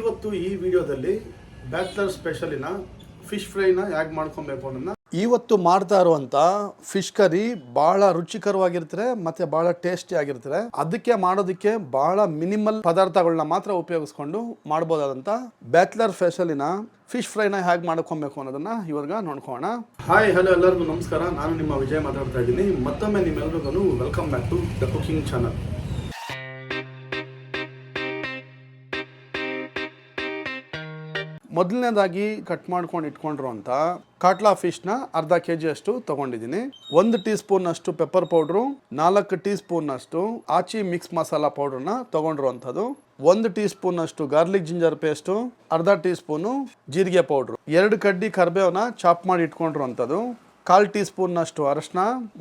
ಇವತ್ತು ಈ ವಿಡಿಯೋದಲ್ಲಿ ಬ್ಯಾಚಲರ್ ಸ್ಪೆಷಲಿನ ಫಿಶ್ ಫ್ರೈನ ಹೇಗೆ ಮಾಡ್ಕೊಬೇಕು ಅನ್ನೋದನ್ನ ಇವತ್ತು ಮಾಡ್ತಾ ಇರುವಂತ ಫಿಶ್ ಕರಿ ಬಹಳ ರುಚಿಕರವಾಗಿರ್ತಾರೆ ಮತ್ತೆ ಬಹಳ ಟೇಸ್ಟಿ ಆಗಿರ್ತಾರೆ. ಅದಕ್ಕೆ ಮಾಡೋದಕ್ಕೆ ಬಹಳ ಮಿನಿಮಲ್ ಪದಾರ್ಥಗಳನ್ನ ಮಾತ್ರ ಉಪಯೋಗಿಸ್ಕೊಂಡು ಮಾಡಬಹುದಾದಂತ ಬ್ಯಾಚಲರ್ ಸ್ಪೆಷಲಿನ ಫಿಶ್ ಫ್ರೈನ ಹೇಗೆ ಮಾಡ್ಕೊಬೇಕು ಅನ್ನೋದನ್ನ ಇವಾಗ ನೋಡ್ಕೋಣ. ಹಾಯ್ ಹಲೋ ಎಲ್ಲರಿಗೂ ನಮಸ್ಕಾರ. ನಾನು ನಿಮ್ಮ ವಿಜಯ್ ಮಾತಾಡ್ತಾ ಇದ್ದೀನಿ. ಮತ್ತೊಮ್ಮೆ ನಿಮ್ಮೆಲ್ಲರಿಗೂ welcome back to the cooking channel. ಮೊದಲನೇದಾಗಿ ಕಟ್ ಮಾಡ್ಕೊಂಡು ಇಟ್ಕೊಂಡ್ರು ಅಂತ ಕಾಟ್ಲಾ ಫಿಶ್ನ ಅರ್ಧ ಕೆಜಿ ಅಷ್ಟು ತಗೊಂಡಿದ್ದೀನಿ. 1 ಟೀ ಸ್ಪೂನ್ ಅಷ್ಟು ಪೆಪ್ಪರ್ ಪೌಡ್ರು, 4 ಟೀ ಸ್ಪೂನ್ ಅಷ್ಟು ಆಚಿ ಮಿಕ್ಸ್ ಮಸಾಲಾ ಪೌಡ್ರನ್ನ ತಗೊಂಡಿರುವಂಥದ್ದು, 1 ಟೀ ಸ್ಪೂನ್ ಅಷ್ಟು ಗಾರ್ಲಿಕ್ ಜಿಂಜರ್ ಪೇಸ್ಟು, ಅರ್ಧ ಟೀ ಸ್ಪೂನು ಜೀರಿಗೆ ಪೌಡ್ರು, 2 ಕಡ್ಡಿ ಕರಿಬೇವನ್ನ ಚಾಪ್ ಮಾಡಿ ಇಟ್ಕೊಂಡಿರುವಂಥದ್ದು, 1/4 ಟೀ ಸ್ಪೂನ್ ಅಷ್ಟು ಅರಶಿನ,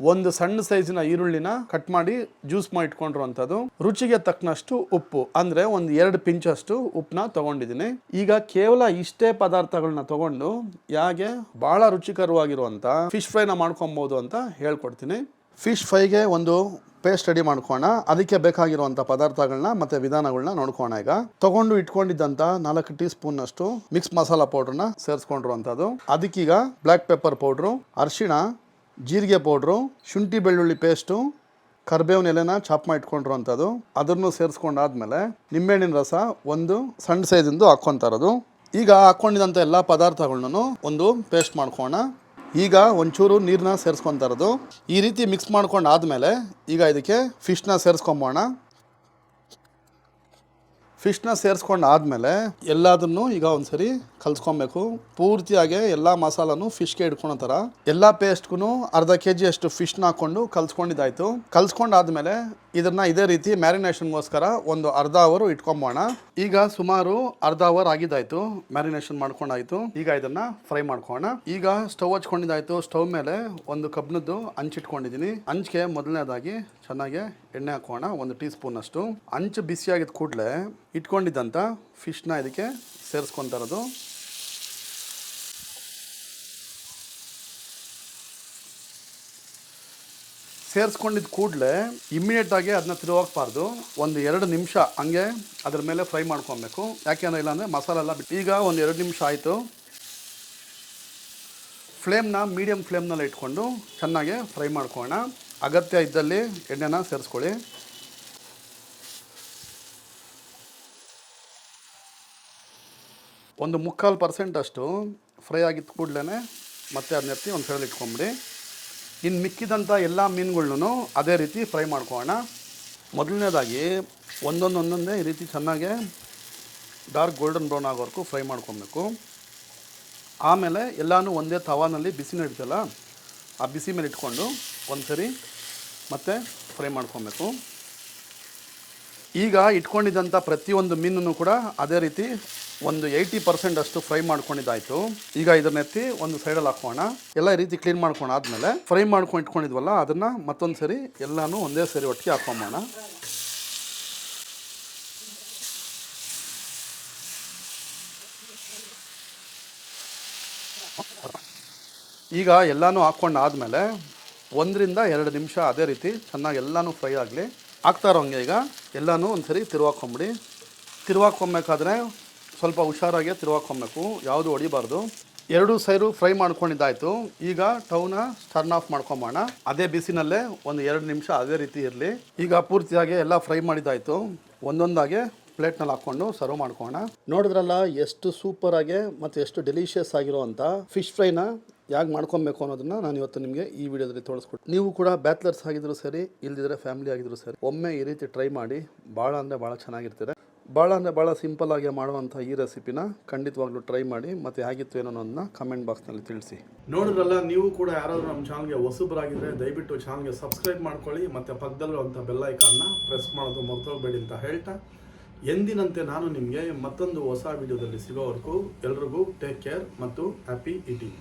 1 ಸಣ್ಣ ಸೈಜಿನ ಈರುಳ್ಳಿನ ಕಟ್ ಮಾಡಿ ಜ್ಯೂಸ್ ಮಾಡಿ ಇಟ್ಕೊಂಡಿರುವಂಥದ್ದು, ರುಚಿಗೆ ತಕ್ಕನಷ್ಟು ಉಪ್ಪು ಅಂದ್ರೆ 2 ಪಿಂಚ್ ಅಷ್ಟು ಉಪ್ಪನ್ನ ತಗೊಂಡಿದ್ದೀನಿ. ಈಗ ಕೇವಲ ಇಷ್ಟೇ ಪದಾರ್ಥಗಳನ್ನ ತಗೊಂಡು ಹೇಗೆ ಬಹಳ ರುಚಿಕರವಾಗಿರುವಂತ ಫಿಶ್ ಫ್ರೈನ ಮಾಡ್ಕೊಬಹುದು ಅಂತ ಹೇಳ್ಕೊಡ್ತೀನಿ. ಫಿಶ್ ಫ್ರೈಗೆ ಒಂದು ಪೇಸ್ಟ್ ರೆಡಿ ಮಾಡ್ಕೋಣ. ಅದಕ್ಕೆ ಬೇಕಾಗಿರುವಂಥ ಪದಾರ್ಥಗಳನ್ನ ಮತ್ತೆ ವಿಧಾನಗಳನ್ನ ನೋಡ್ಕೋಣ. ಈಗ ತಗೊಂಡು ಇಟ್ಕೊಂಡಿದ್ದಂಥ 4 ಟೀ ಸ್ಪೂನ್ ಅಷ್ಟು ಮಿಕ್ಸ್ ಮಸಾಲಾ ಪೌಡ್ರನ್ನ ಸೇರಿಸ್ಕೊಂಡಿರುವಂಥದ್ದು, ಅದಕ್ಕೀಗ ಬ್ಲ್ಯಾಕ್ ಪೆಪ್ಪರ್ ಪೌಡ್ರು, ಅರಿಶಿಣ, ಜೀರಿಗೆ ಪೌಡ್ರು, ಶುಂಠಿ ಬೆಳ್ಳುಳ್ಳಿ ಪೇಸ್ಟು, ಕರ್ಬೇವಿನ ಎಲೆನ ಚಾಪ್ ಮಾಡಿ ಇಟ್ಕೊಂಡಿರುವಂಥದ್ದು, ಅದನ್ನು ಸೇರಿಸ್ಕೊಂಡಾದ್ಮೇಲೆ ನಿಂಬೆಹಣ್ಣಿನ ರಸ 1 ಸಣ್ಣ ಸೈಜಿಂದು ಹಾಕ್ಕೊಂತ ಇರೋದು. ಈಗ ಹಾಕ್ಕೊಂಡಿದ್ದಂಥ ಎಲ್ಲ ಪದಾರ್ಥಗಳನ್ನೂ ಒಂದು ಪೇಸ್ಟ್ ಮಾಡ್ಕೋಣ. ಈಗ ಒಂಚೂರು ನೀರನ್ನ ಸೇರಿಸ್ಕೊತಾ ಇರೋದು. ಈ ರೀತಿ ಮಿಕ್ಸ್ ಮಾಡ್ಕೊಂಡು ಆದಮೇಲೆ ಈಗ ಇದಕ್ಕೆ ಫಿಶ್ನ ಸೇರಿಸ್ಕೊಂಬೋಣ. ಫಿಶ್ನ ಸೇರಿಸ್ಕೊಂಡು ಆದಮೇಲೆ ಎಲ್ಲದನ್ನು ಈಗ ಒಂದ್ಸರಿ ಕಲ್ಸ್ಕೊಬೇಕು. ಪೂರ್ತಿಯಾಗಿ ಎಲ್ಲ ಮಸಾಲನು ಫಿಶ್ಗೆ ಇಟ್ಕೊಳೋ ಥರ ಎಲ್ಲ ಪೇಸ್ಟ್ಗೂ ಅರ್ಧ ಕೆಜಿ ಅಷ್ಟು ಫಿಶ್ನ ಹಾಕ್ಕೊಂಡು ಕಲ್ಸ್ಕೊಂಡಿದ್ದಾಯ್ತು. ಕಲ್ಸ್ಕೊಂಡಾದ್ಮೇಲೆ ಇದನ್ನ ಇದೇ ರೀತಿ ಮ್ಯಾರಿನೇಷನ್ಗೋಸ್ಕರ ಒಂದು ಅರ್ಧ ಅವರ್ ಇಟ್ಕೊಂಬೋಣ. ಈಗ ಸುಮಾರು ಅರ್ಧ ಅವರ್ ಆಗಿದ್ದಾಯ್ತು, ಮ್ಯಾರಿನೇಷನ್ ಮಾಡ್ಕೊಂಡಾಯ್ತು. ಈಗ ಇದನ್ನ ಫ್ರೈ ಮಾಡ್ಕೋಣ. ಈಗ ಸ್ಟವ್ ಹಚ್ಕೊಂಡಿದ್ದಾಯ್ತು. ಸ್ಟವ್ ಮೇಲೆ ಒಂದು ಕಬ್ಬಿಣದ್ದು ಹಂಚಿಟ್ಕೊಂಡಿದ್ದೀನಿ. ಹಂಚಿಗೆ ಮೊದಲನೇದಾಗಿ ಚೆನ್ನಾಗಿ ಎಣ್ಣೆ ಹಾಕೋಣ, 1 ಟೀ ಸ್ಪೂನ್ ಅಷ್ಟು. ಹಂಚು ಬಿಸಿಯಾಗಿದ್ದ ಕೂಡಲೇ ಇಟ್ಕೊಂಡಿದ್ದಂಥ ಫಿಶ್ನ ಇದಕ್ಕೆ ಸೇರಿಸ್ಕೊತಾ ಇರೋದು. ಸೇರಿಸ್ಕೊಂಡಿದ್ದ ಕೂಡಲೇ ಇಮ್ಮಿಡಿಯೇಟ್ ಆಗಿ ಅದನ್ನ ತಿರುವಾಕ್ಬಾರ್ದು. 1-2 ನಿಮಿಷ ಹಂಗೆ ಅದ್ರ ಮೇಲೆ ಫ್ರೈ ಮಾಡ್ಕೊಬೇಕು. ಯಾಕೆಂದ್ರೆ ಇಲ್ಲಾಂದರೆ ಮಸಾಲೆ ಎಲ್ಲ ಬಿಟ್ಟು. ಈಗ 1-2 ನಿಮಿಷ ಆಯಿತು. ಫ್ಲೇಮ್ನ ಮೀಡಿಯಮ್ ಫ್ಲೇಮ್ನಲ್ಲಿ ಇಟ್ಕೊಂಡು ಚೆನ್ನಾಗಿ ಫ್ರೈ ಮಾಡ್ಕೋಣ. ಅಗತ್ಯ ಇದ್ದಲ್ಲಿ ಎಣ್ಣೆನ ಸೇರಿಸ್ಕೊಳ್ಳಿ. ಒಂದು 3/4% ಅಷ್ಟು ಫ್ರೈ ಆಗಿದ್ದ ಕೂಡಲೇ ಮತ್ತೆ ಅದನ್ನ ಎತ್ತಿ ಒಂದು ಸೈಡಲ್ಲಿ ಇಟ್ಕೊಂಬಿಡಿ. ಇನ್ನು ಮಿಕ್ಕಿದಂಥ ಎಲ್ಲ ಮೀನುಗಳ್ನೂ ಅದೇ ರೀತಿ ಫ್ರೈ ಮಾಡ್ಕೊಳ್ಳೋಣ. ಮೊದಲನೇದಾಗಿ ಒಂದೊಂದೇ ಈ ರೀತಿ ಚೆನ್ನಾಗಿ ಡಾರ್ಕ್ ಗೋಲ್ಡನ್ ಬ್ರೌನ್ ಆಗೋವರೆಗೂ ಫ್ರೈ ಮಾಡ್ಕೊಬೇಕು. ಆಮೇಲೆ ಎಲ್ಲನೂ ಒಂದೇ ತವಾನಲ್ಲಿ ಬಿಸಿನ ಇಡ್ತಲ್ಲ, ಆ ಬಿಸಿ ಮೇಲೆ ಇಟ್ಕೊಂಡು ಒಂದು ಸರಿ ಮತ್ತೆ ಫ್ರೈ ಮಾಡ್ಕೊಬೇಕು. ಈಗ ಇಟ್ಕೊಂಡಿದ್ದಂಥ ಪ್ರತಿಯೊಂದು ಮೀನನ್ನು ಕೂಡ ಅದೇ ರೀತಿ ಒಂದು 80% ಅಷ್ಟು ಫ್ರೈ ಮಾಡ್ಕೊಂಡಿದ್ದಾಯಿತು. ಈಗ ಇದನ್ನ ಎತ್ತಿ ಒಂದು ಸೈಡಲ್ಲಿ ಹಾಕೋಣ. ಎಲ್ಲ ಈ ರೀತಿ ಕ್ಲೀನ್ ಮಾಡ್ಕೊಂಡು ಆದಮೇಲೆ ಫ್ರೈ ಮಾಡ್ಕೊಂಡು ಇಟ್ಕೊಂಡಿದ್ವಲ್ಲ ಅದನ್ನು ಮತ್ತೊಂದು ಸರಿ ಎಲ್ಲನೂ ಒಂದೇ ಸರಿ ಒಟ್ಟಿಗೆ ಹಾಕೊಂಬೋಣ. ಈಗ ಎಲ್ಲನೂ ಹಾಕ್ಕೊಂಡು ಆದಮೇಲೆ 1-2 ನಿಮಿಷ ಅದೇ ರೀತಿ ಚೆನ್ನಾಗಿ ಎಲ್ಲನೂ ಫ್ರೈ ಆಗಲಿ. ಆಗ್ತಾ ಇರೋಂಗೆ ಈಗ ಎಲ್ಲನೂ ಒಂದು ಸರಿ ತಿರುವಾಕೊಂಬಿಡಿ. ತಿರುವಾಕೊಬೇಕಾದ್ರೆ ಸ್ವಲ್ಪ ಹುಷಾರಾಗಿ ತಿರುವಾಕೊಬೇಕು, ಯಾವುದು ಹೊಡಿಬಾರ್ದು. 2 ಸೈಡು ಫ್ರೈ ಮಾಡ್ಕೊಂಡಿದ್ದಾಯಿತು. ಈಗ ಸ್ಟವ್ನ ಟರ್ನ್ ಆಫ್ ಮಾಡ್ಕೊಂಬೋಣ. ಅದೇ ಬಿಸಿನಲ್ಲೇ 1-2 ನಿಮಿಷ ಅದೇ ರೀತಿ ಇರಲಿ. ಈಗ ಪೂರ್ತಿಯಾಗಿ ಎಲ್ಲ ಫ್ರೈ ಮಾಡಿದ್ದಾಯಿತು. ಒಂದೊಂದಾಗೆ ಪ್ಲೇಟ್ನಲ್ಲಿ ಹಾಕ್ಕೊಂಡು ಸರ್ವ್ ಮಾಡ್ಕೋಣ. ನೋಡಿದ್ರಲ್ಲ ಎಷ್ಟು ಸೂಪರಾಗಿ ಮತ್ತು ಎಷ್ಟು ಡೆಲಿಷಿಯಸ್ ಆಗಿರುವಂಥ ಫಿಶ್ ಫ್ರೈನ ಹೇಗೆ ಮಾಡ್ಕೊಬೇಕು ಅನ್ನೋದನ್ನ ನಾನು ಇವತ್ತು ನಿಮಗೆ ಈ ವಿಡಿಯೋದಲ್ಲಿ ತೋರಿಸ್ಕೊಟ್ಟು. ನೀವು ಕೂಡ ಬ್ಯಾಚಲರ್ಸ್ ಆಗಿದ್ರು ಸರಿ, ಇಲ್ದಿದ್ರೆ ಫ್ಯಾಮಿಲಿ ಆಗಿದ್ರು ಸರಿ, ಒಮ್ಮೆ ಈ ರೀತಿ ಟ್ರೈ ಮಾಡಿ. ಭಾಳ ಅಂದರೆ ಭಾಳ ಚೆನ್ನಾಗಿರ್ತೀರ. ಭಾಳ ಸಿಂಪಲ್ ಆಗಿ ಮಾಡುವಂಥ ಈ ರೆಸಿಪಿನ ಖಂಡಿತವಾಗ್ಲೂ ಟ್ರೈ ಮಾಡಿ. ಮತ್ತು ಹೇಗಿತ್ತು ಏನೋ ಅನ್ನೋದನ್ನ ಕಮೆಂಟ್ ಬಾಕ್ಸ್ನಲ್ಲಿ ತಿಳಿಸಿ. ನೋಡಿದ್ರಲ್ಲ, ನೀವು ಕೂಡ ಯಾರಾದರೂ ನಮ್ಮ ಚಾನಲ್ಗೆ ಹೊಸಬರಾಗಿದ್ದರೆ ದಯವಿಟ್ಟು ಚಾನಲ್ಗೆ ಸಬ್ಸ್ಕ್ರೈಬ್ ಮಾಡ್ಕೊಳ್ಳಿ. ಮತ್ತು ಪಕ್ಕದಲ್ಲಿರುವಂಥ ಬೆಲ್ ಐಕಾನ್ನ ಪ್ರೆಸ್ ಮಾಡೋದು ಮರ್ತೋಗಬೇಡಿ ಅಂತ ಹೇಳ್ತಾ, ಎಂದಿನಂತೆ ನಾನು ನಿಮಗೆ ಮತ್ತೊಂದು ಹೊಸ ವಿಡಿಯೋದಲ್ಲಿ ಸಿಗೋವರೆಗೂ ಎಲ್ರಿಗೂ ಟೇಕ್ ಕೇರ್ ಮತ್ತು ಹ್ಯಾಪಿ ಈಟಿಂಗ್.